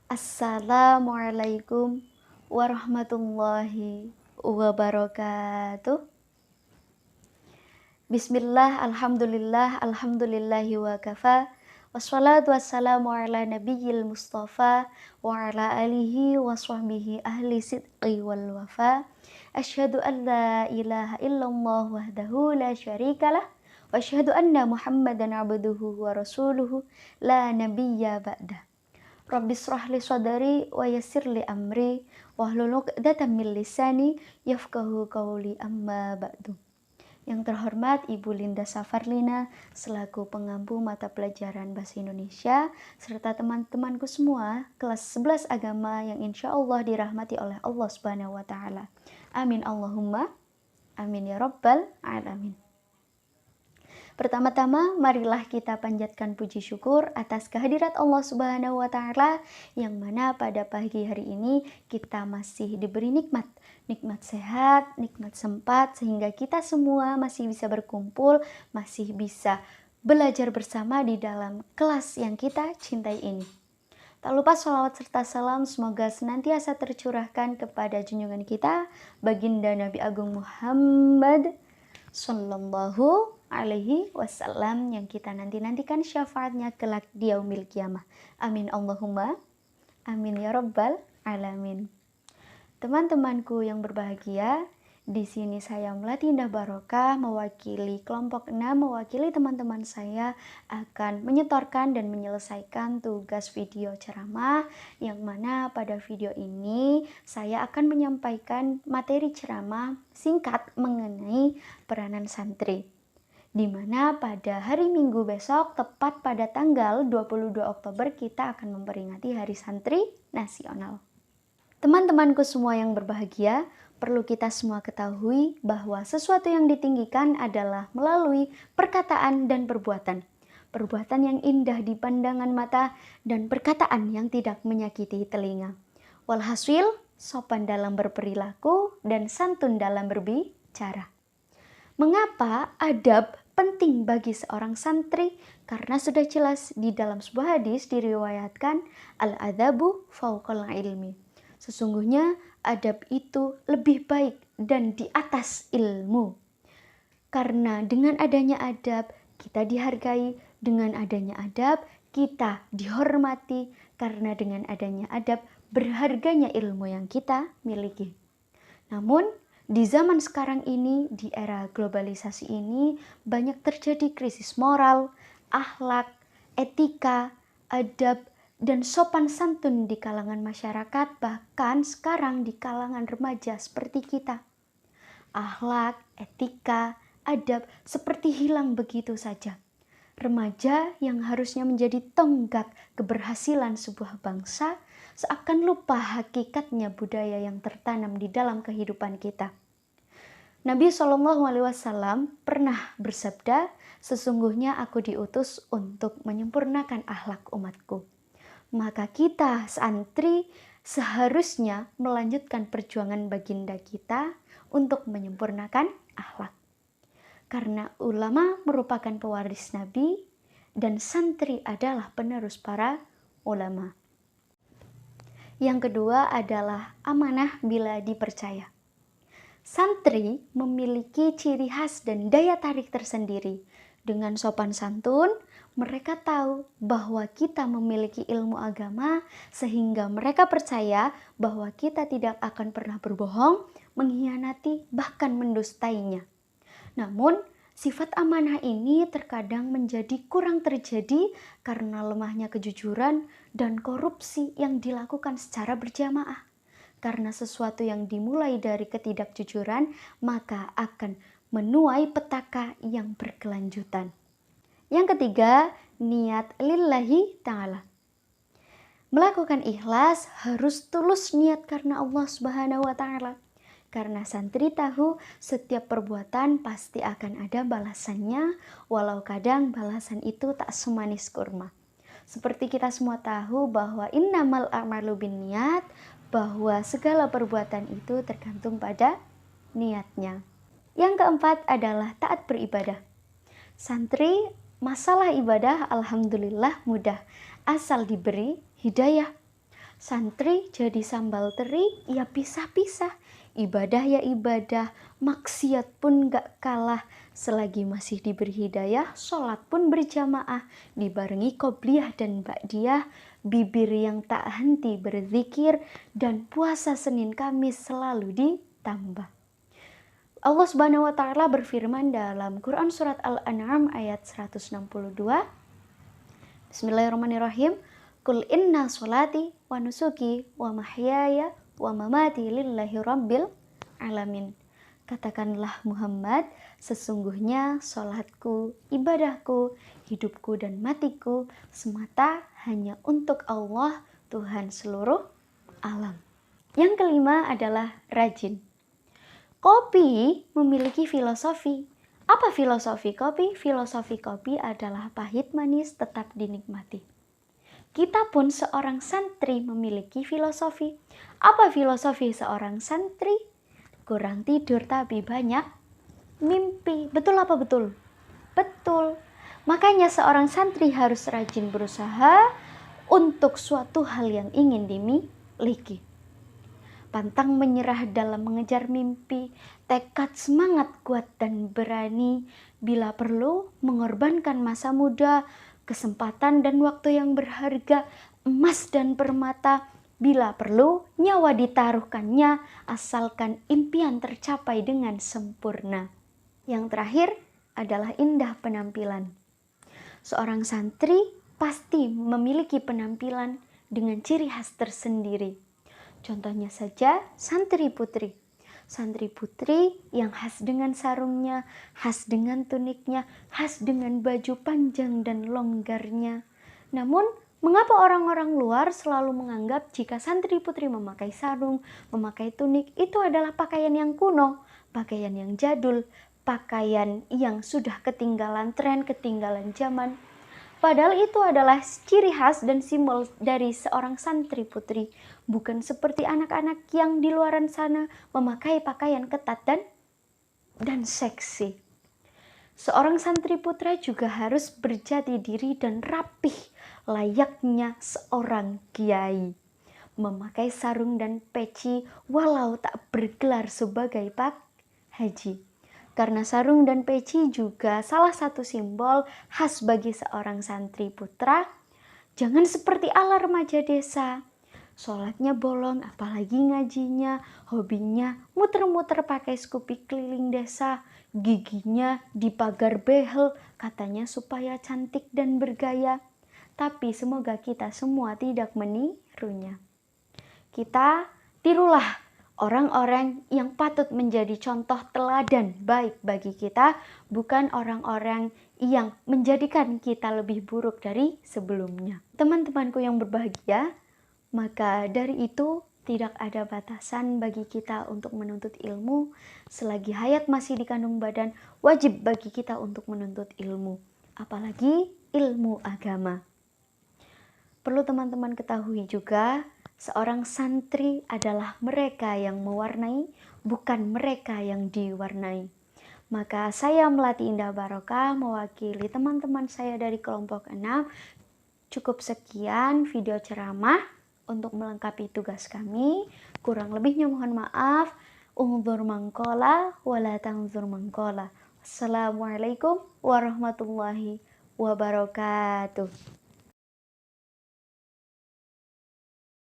Assalamualaikum warahmatullahi wabarakatuh. Bismillah, alhamdulillah, alhamdulillahi wa kafa. Wassalatu wassalamu ala nabiyil mustafa wa ala alihi wa sahbihi ahli sidqi wal wafa. Asyhadu an la ilaha illallah wahdahu la syarikalah wa asyhadu anna Muhammadan abduhu wa rasuluhu la nabiyya ba'dah. Rabbis shrahli sadri wa yassirli amri wahlul 'uqdatam min lisani yafqahu qawli, amma ba'du. Yang terhormat Ibu Linda Safarlina selaku pengampu mata pelajaran Bahasa Indonesia serta teman-temanku semua kelas 11 agama yang insya Allah dirahmati oleh Allah Subhanahu wa Ta'ala. Amin Allahumma amin ya Rabbal alamin. Pertama-tama, marilah kita panjatkan puji syukur atas kehadirat Allah Subhanahu wa Ta'ala yang mana pada pagi hari ini kita masih diberi nikmat sehat, nikmat sempat, sehingga kita semua masih bisa berkumpul, masih bisa belajar bersama di dalam kelas yang kita cintai ini. Tak lupa sholawat serta salam semoga senantiasa tercurahkan kepada junjungan kita, baginda Nabi Agung Muhammad Sallallahu Alaihi Wasallam yang kita nantikan syafaatnya kelak di yaumil qiyamah. Amin Allahumma amin ya Rabbal alamin. Teman-temanku yang berbahagia, di sini saya Melati Indah Barokah mewakili kelompok 6, mewakili teman-teman saya akan menyetorkan dan menyelesaikan tugas video ceramah yang mana pada video ini saya akan menyampaikan materi ceramah singkat mengenai peranan santri. Di mana pada hari Minggu besok, tepat pada tanggal 22 Oktober, kita akan memperingati Hari Santri Nasional. Teman-temanku semua yang berbahagia, perlu kita semua ketahui bahwa sesuatu yang ditinggikan adalah melalui perkataan dan perbuatan. Perbuatan yang indah di pandangan mata dan perkataan yang tidak menyakiti telinga. Walhasil, sopan dalam berperilaku dan santun dalam berbicara. Mengapa adab penting bagi seorang santri? Karena sudah jelas di dalam sebuah hadis diriwayatkan al-adabu fauqal ilmi. Sesungguhnya adab itu lebih baik dan di atas ilmu. Karena dengan adanya adab kita dihargai, dengan adanya adab kita dihormati, karena dengan adanya adab berharganya ilmu yang kita miliki. Namun di zaman sekarang ini, di era globalisasi ini, banyak terjadi krisis moral, akhlak, etika, adab, dan sopan santun di kalangan masyarakat, bahkan sekarang di kalangan remaja seperti kita. Akhlak, etika, adab seperti hilang begitu saja. Remaja yang harusnya menjadi tonggak keberhasilan sebuah bangsa, seakan lupa hakikatnya budaya yang tertanam di dalam kehidupan kita. Nabi SAW pernah bersabda, sesungguhnya aku diutus untuk menyempurnakan akhlak umatku. Maka kita santri seharusnya melanjutkan perjuangan baginda kita untuk menyempurnakan akhlak. Karena ulama merupakan pewaris Nabi dan santri adalah penerus para ulama. Yang kedua adalah amanah bila dipercaya. Santri memiliki ciri khas dan daya tarik tersendiri. Dengan sopan santun, mereka tahu bahwa kita memiliki ilmu agama sehingga mereka percaya bahwa kita tidak akan pernah berbohong, mengkhianati, bahkan mendustainya. Namun, sifat amanah ini terkadang menjadi kurang terjadi karena lemahnya kejujuran dan korupsi yang dilakukan secara berjamaah. Karena sesuatu yang dimulai dari ketidakjujuran, maka akan menuai petaka yang berkelanjutan. Yang ketiga, niat lillahi ta'ala. Melakukan ikhlas harus tulus niat karena Allah Subhanahu wa Ta'ala. Karena santri tahu setiap perbuatan pasti akan ada balasannya, walau kadang balasan itu tak semanis kurma. Seperti kita semua tahu bahwa innamal a'malu binniyat, bahwa segala perbuatan itu tergantung pada niatnya. Yang keempat adalah taat beribadah. Santri, masalah ibadah alhamdulillah mudah, asal diberi hidayah. Santri jadi sambal teri, ya pisah-pisah. Ibadah ya ibadah, maksiat pun gak kalah. Selagi masih diberi hidayah, sholat pun berjamaah. Dibarengi qobliyah dan ba'diyah, bibir yang tak henti berzikir, dan puasa Senin Kamis selalu ditambah. Allah Subhanahu wa taala berfirman dalam Quran surat Al-An'am ayat 162. Bismillahirrahmanirrahim. Qul inna sholati wa nusuki wa mahyaya wa mamati lillahi rabbil alamin. Katakanlah Muhammad, sesungguhnya sholatku, ibadahku, hidupku dan matiku semata hanya untuk Allah, Tuhan seluruh alam. Yang kelima adalah rajin. Kopi memiliki filosofi. Apa filosofi kopi? Filosofi kopi adalah pahit manis tetap dinikmati. Kita pun seorang santri memiliki filosofi. Apa filosofi seorang santri? Kurang tidur tapi banyak mimpi. Betul apa betul? Betul. Makanya seorang santri harus rajin berusaha untuk suatu hal yang ingin dimiliki. Pantang menyerah dalam mengejar mimpi, tekad semangat kuat dan berani, bila perlu mengorbankan masa muda, kesempatan dan waktu yang berharga, emas dan permata, bila perlu nyawa ditaruhkannya, asalkan impian tercapai dengan sempurna. Yang terakhir adalah indah penampilan. Seorang santri pasti memiliki penampilan dengan ciri khas tersendiri. Contohnya saja santri putri. Santri putri yang khas dengan sarungnya, khas dengan tuniknya, khas dengan baju panjang dan longgarnya. Namun, mengapa orang-orang luar selalu menganggap jika santri putri memakai sarung, memakai tunik, itu adalah pakaian yang kuno, pakaian yang jadul, pakaian yang sudah ketinggalan tren, ketinggalan zaman. Padahal itu adalah ciri khas dan simbol dari seorang santri putri. Bukan seperti anak-anak yang di luaran sana memakai pakaian ketat dan seksi. Seorang santri putra juga harus berjati diri dan rapih layaknya seorang kiai. Memakai sarung dan peci walau tak bergelar sebagai pak haji. Karena sarung dan peci juga salah satu simbol khas bagi seorang santri putra. Jangan seperti ala remaja desa. Sholatnya bolong, apalagi ngajinya, hobinya muter-muter pakai skupi keliling desa, giginya dipagar behel, katanya supaya cantik dan bergaya. Tapi semoga kita semua tidak menirunya. Kita tirulah orang-orang yang patut menjadi contoh teladan baik bagi kita, bukan orang-orang yang menjadikan kita lebih buruk dari sebelumnya. Teman-temanku yang berbahagia, maka dari itu tidak ada batasan bagi kita untuk menuntut ilmu. Selagi hayat masih di kandung badan, wajib bagi kita untuk menuntut ilmu, apalagi ilmu agama. Perlu teman-teman ketahui juga, seorang santri adalah mereka yang mewarnai, bukan mereka yang diwarnai. Maka saya Melati Indah Barokah mewakili teman-teman saya dari kelompok 6. Cukup sekian video ceramah untuk melengkapi tugas kami. Kurang lebihnya mohon maaf. Unzur mangkola wala tangzur mangkola. Assalamualaikum warahmatullahi wabarakatuh.